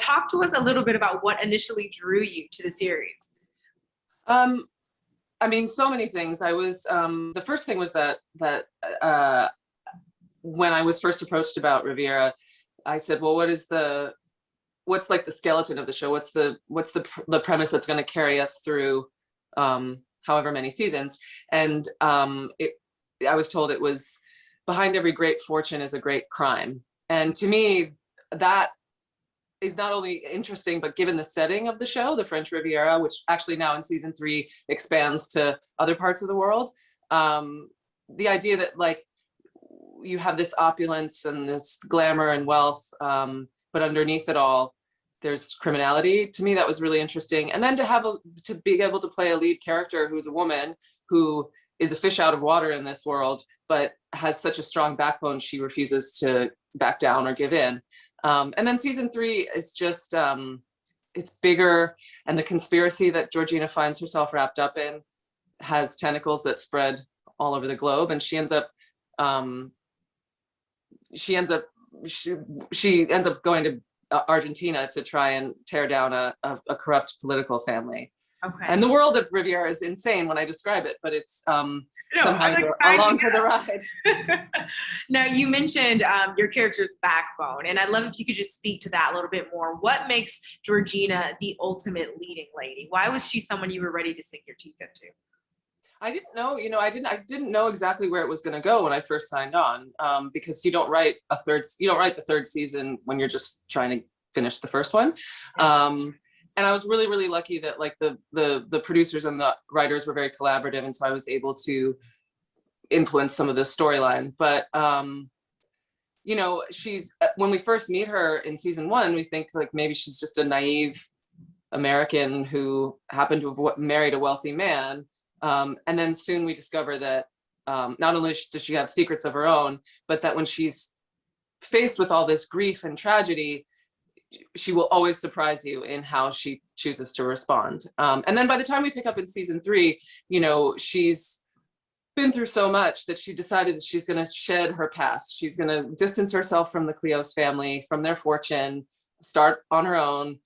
talk to us a little bit about what initially drew you to the series. I mean, so many things. I was, the first thing was that when I was first approached about Riviera, I said, well, what's like the skeleton of the show? What's the premise that's going to carry us through however many seasons? And I was told it was behind every great fortune is a great crime. And to me, that is not only interesting, but given the setting of the show, the French Riviera, which actually now in season 3 expands to other parts of the world, the idea that like you have this opulence and this glamour and wealth, but underneath it all, there's criminality. To me, that was really interesting. And then to be able to play a lead character who's a woman who is a fish out of water in this world, but has such a strong backbone, she refuses to back down or give in. And then season 3 is just, it's bigger, and the conspiracy that Georgina finds herself wrapped up in has tentacles that spread all over the globe, and she ends up going to Argentina to try and tear down a corrupt political family. Okay. And the world of Riviera is insane when I describe it, but it's somehow along for the ride. Now, you mentioned your character's backbone, and I'd love if you could just speak to that a little bit more. What makes Georgina the ultimate leading lady? Why was she someone you were ready to sink your teeth into? I didn't know, I didn't know exactly where it was going to go when I first signed on, because you don't write the third season when you're just trying to finish the first one. And I was really, really lucky that like the producers and the writers were very collaborative, and so I was able to influence some of the storyline. But she's, when we first meet her in season 1, we think like maybe she's just a naive American who happened to have married a wealthy man. And then soon we discover that not only does she have secrets of her own, but that when she's faced with all this grief and tragedy, she will always surprise you in how she chooses to respond. And then by the time we pick up in season 3, she's been through so much that she decided that she's going to shed her past. She's going to distance herself from the Cleos family, from their fortune, start on her own.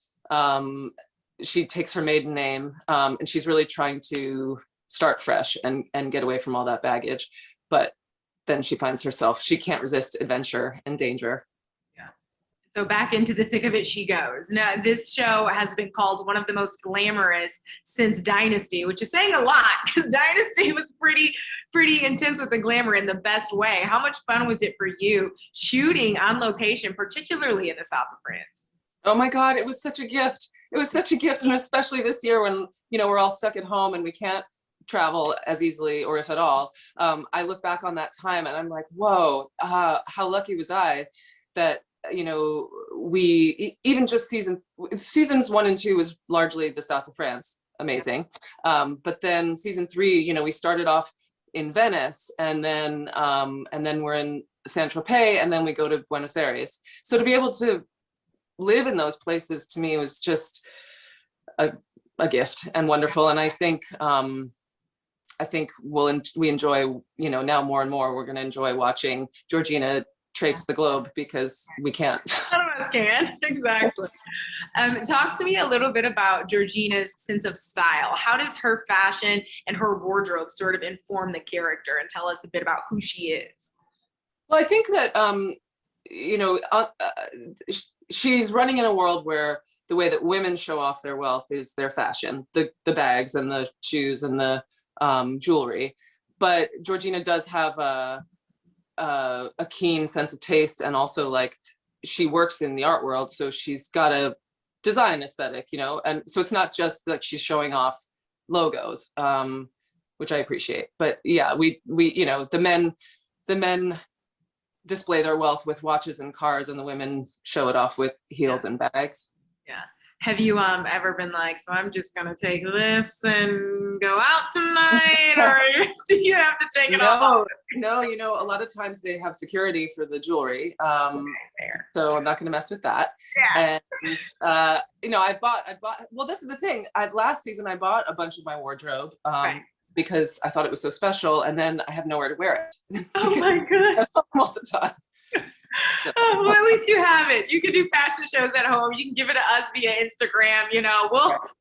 She takes her maiden name, and she's really trying to start fresh and get away from all that baggage. But then she finds herself, she can't resist adventure and danger. So back into the thick of it she goes. Now, this show has been called one of the most glamorous since Dynasty, which is saying a lot because Dynasty was pretty intense with the glamour in the best way. How much fun was it for you shooting on location, particularly in the south of France? Oh my God, it was such a gift. It was such a gift, and especially this year when, we're all stuck at home and we can't travel as easily, or if at all. I look back on that time and I'm like, whoa, how lucky was I that we even just seasons 1 and 2 was largely the south of France, amazing. But then season 3, we started off in Venice, and then we're in Saint-Tropez, and then we go to Buenos Aires. So to be able to live in those places, to me, was just a gift and wonderful. And I think we enjoy, now more and more, we're going to enjoy watching Georgina traipse the globe, because we can't. None of us can, exactly. Talk to me a little bit about Georgina's sense of style. How does her fashion and her wardrobe sort of inform the character, and tell us a bit about who she is? Well, I think that, she's running in a world where the way that women show off their wealth is their fashion, the bags and the shoes and the jewelry. But Georgina does have a keen sense of taste, and also like she works in the art world, so she's got a design aesthetic, and so it's not just like she's showing off logos, which I appreciate. But yeah, we the men display their wealth with watches and cars, and the women show it off with heels and bags. Yeah. Have you ever been like, so I'm just gonna take this and go out tonight, or do you have to take it off? No, a lot of times they have security for the jewelry, so I'm not gonna mess with that. Yeah. And I bought. Well, this is the thing. Last season I bought a bunch of my wardrobe because I thought it was so special, and then I have nowhere to wear it. Oh my God! all the time. Oh, well, at least you have it. You can do fashion shows at home. You can give it to us via Instagram. You know,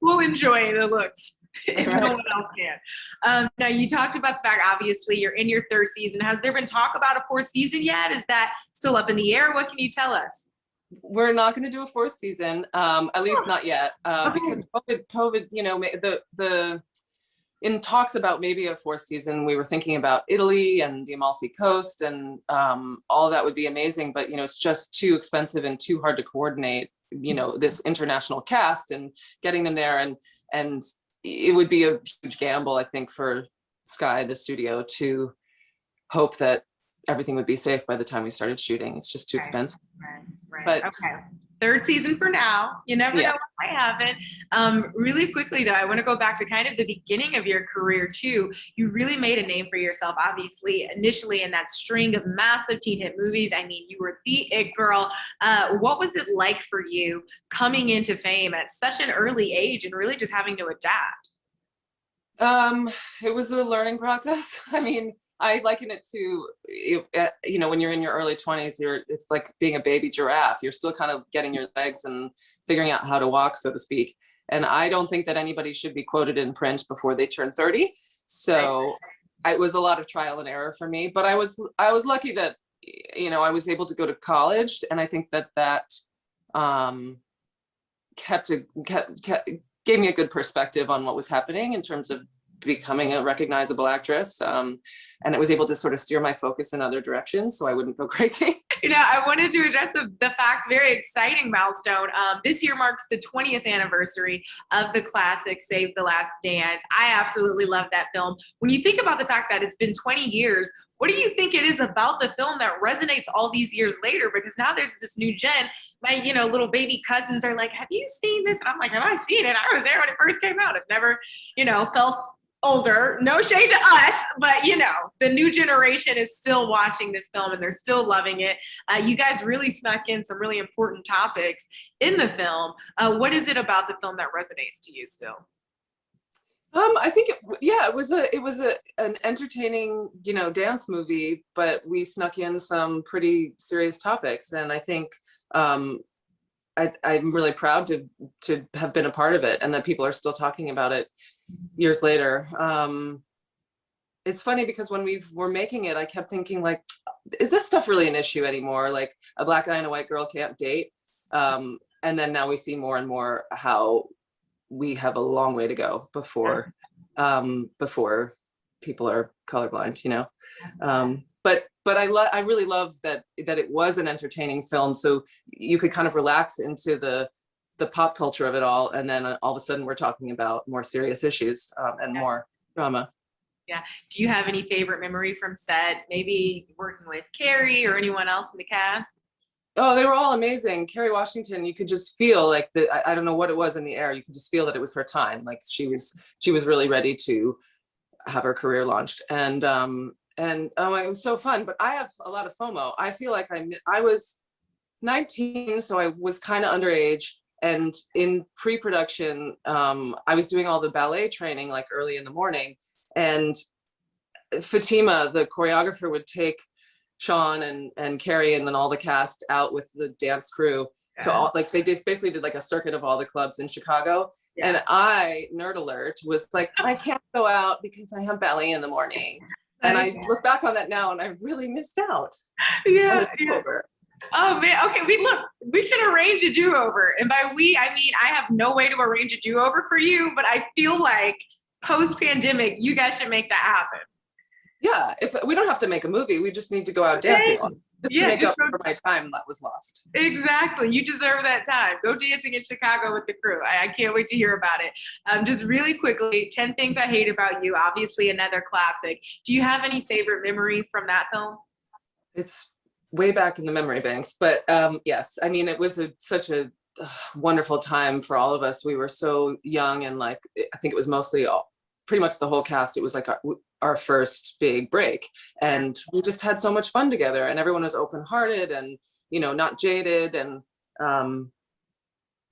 we'll enjoy the looks if no one else can. Now, you talked about the fact, obviously, you're in your third season. Has there been talk about a fourth season yet? Is that still up in the air? What can you tell us? We're not going to do a fourth season, at least not yet, because COVID, you know, the in talks about maybe a fourth season, we were thinking about Italy and the Amalfi Coast, and all of that would be amazing, but you know, it's just too expensive and too hard to coordinate, you know, this international cast and getting them there, and it would be a huge gamble, I think, for Sky, the studio, to hope that everything would be safe by the time we started shooting. It's just too expensive. Right. But okay. Third season for now. You never know what might happen. Really quickly though, I want to go back to kind of the beginning of your career too. You really made a name for yourself, obviously, initially in that string of massive teen hit movies. I mean, you were the it girl. What was it like for you coming into fame at such an early age and really just having to adapt? It was a learning process. I mean, I liken it to, you know, when you're in your early 20s, it's like being a baby giraffe. You're still kind of getting your legs and figuring out how to walk, so to speak. And I don't think that anybody should be quoted in print before they turn 30. So it was a lot of trial and error for me, but I was lucky that, you know, I was able to go to college. And I think that gave me a good perspective on what was happening in terms of becoming a recognizable actress, and it was able to sort of steer my focus in other directions so I wouldn't go crazy. You know, I wanted to address the fact, very exciting milestone. This year marks the 20th anniversary of the classic Save the Last Dance. I absolutely love that film. When you think about the fact that it's been 20 years, what do you think it is about the film that resonates all these years later? Because now there's this new gen. My, you know, little baby cousins are like, have you seen this? And I'm like, have I seen it? I was there when it first came out. I've never, you know, felt older. No shade to us, but you know, the new generation is still watching this film and they're still loving it. You guys really snuck in some really important topics in the film. What is it about the film that resonates to you still? I think it was an entertaining, you know, dance movie, but we snuck in some pretty serious topics, and I think I'm really proud to have been a part of it, and that people are still talking about it years later. It's funny because when we were making it, I kept thinking, like, is this stuff really an issue anymore? Like, a black guy and a white girl can't date. And then now we see more and more how we have a long way to go before people are colorblind, you know. But I really love that it was an entertaining film, so you could kind of relax into the pop culture of it all, and then all of a sudden we're talking about more serious issues and more drama. Yeah. Do you have any favorite memory from set? Maybe working with Carrie or anyone else in the cast? Oh, they were all amazing. Kerry Washington, you could just feel like I don't know what it was in the air. You could just feel that it was her time. Like she was really ready to have her career launched. And oh, it was so fun. But I have a lot of FOMO. I feel like I was 19, so I was kind of underage. And in pre-production, I was doing all the ballet training like early in the morning. And Fatima, the choreographer, would take Sean and Carrie and then all the cast out with the dance crew to all, like, they just basically did like a circuit of all the clubs in Chicago. And I, nerd alert, was like, I can't go out because I have ballet in the morning. And I look back on that now and I really missed out. Oh man, okay, we should arrange a do-over. And by we, I mean, I have no way to arrange a do-over for you, but I feel like post-pandemic, you guys should make that happen. Yeah, if we don't have to make a movie, we just need to go out dancing just to make up for my time that was lost. Exactly, you deserve that time. Go dancing in Chicago with the crew. I can't wait to hear about it. Just really quickly, 10 Things I Hate About You, obviously another classic. Do you have any favorite memory from that film? It's way back in the memory banks, but yes, I mean, it was such a wonderful time for all of us. We were so young, and like, I think it was mostly pretty much the whole cast. It was like our first big break, and we just had so much fun together, and everyone was open-hearted and, you know, not jaded, and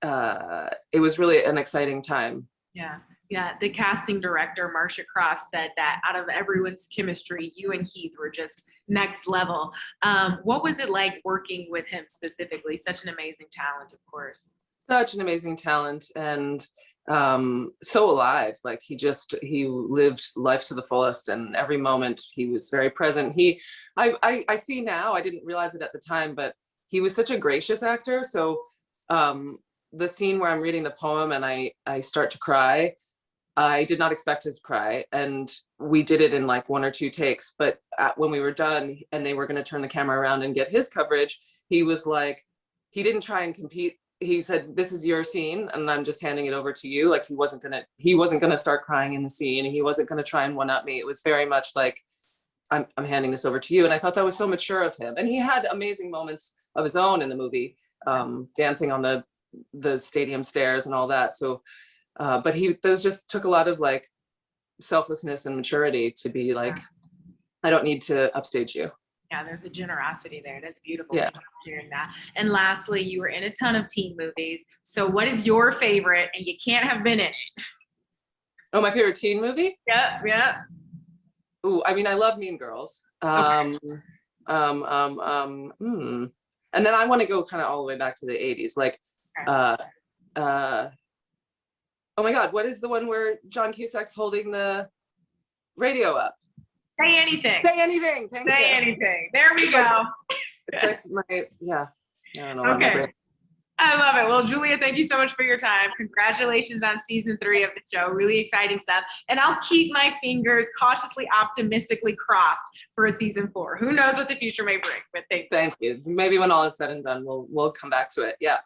it was really an exciting time. Yeah, the casting director, Marcia Cross, said that out of everyone's chemistry, you and Heath were just next level. What was it like working with him specifically? Such an amazing talent, of course. Such an amazing talent, and so alive. Like he lived life to the fullest, and every moment he was very present. I see now, I didn't realize it at the time, but he was such a gracious actor. So the scene where I'm reading the poem and I start to cry, I did not expect to cry, and we did it in like 1 or 2 takes. But when we were done and they were going to turn the camera around and get his coverage, he was like, he didn't try and compete. He said, "This is your scene, and I'm just handing it over to you." Like he wasn't gonna start crying in the scene, and he wasn't gonna try and one up me. It was very much like, I'm handing this over to you. And I thought that was so mature of him. And he had amazing moments of his own in the movie, dancing on the stadium stairs and all that. So, but those just took a lot of like selflessness and maturity to be like, I don't need to upstage you. Yeah, there's a generosity there. That's beautiful. Yeah. Hearing that. And lastly, you were in a ton of teen movies. So what is your favorite? And you can't have been in it. Oh, my favorite teen movie? Yeah, yeah. Ooh, I mean, I love Mean Girls. Okay. And then I want to go kind of all the way back to the 80s. Like, oh my God, what is the one where John Cusack's holding the radio up? Say anything. Say anything. Thank Say you. anything. There we go. It's like I don't know. Okay. I love it. Well, Julia, thank you so much for your time. Congratulations on season 3 of the show. Really exciting stuff. And I'll keep my fingers cautiously optimistically crossed for a season 4. Who knows what the future may bring, but thank you. Thank you. Maybe when all is said and done, we'll come back to it. Yeah.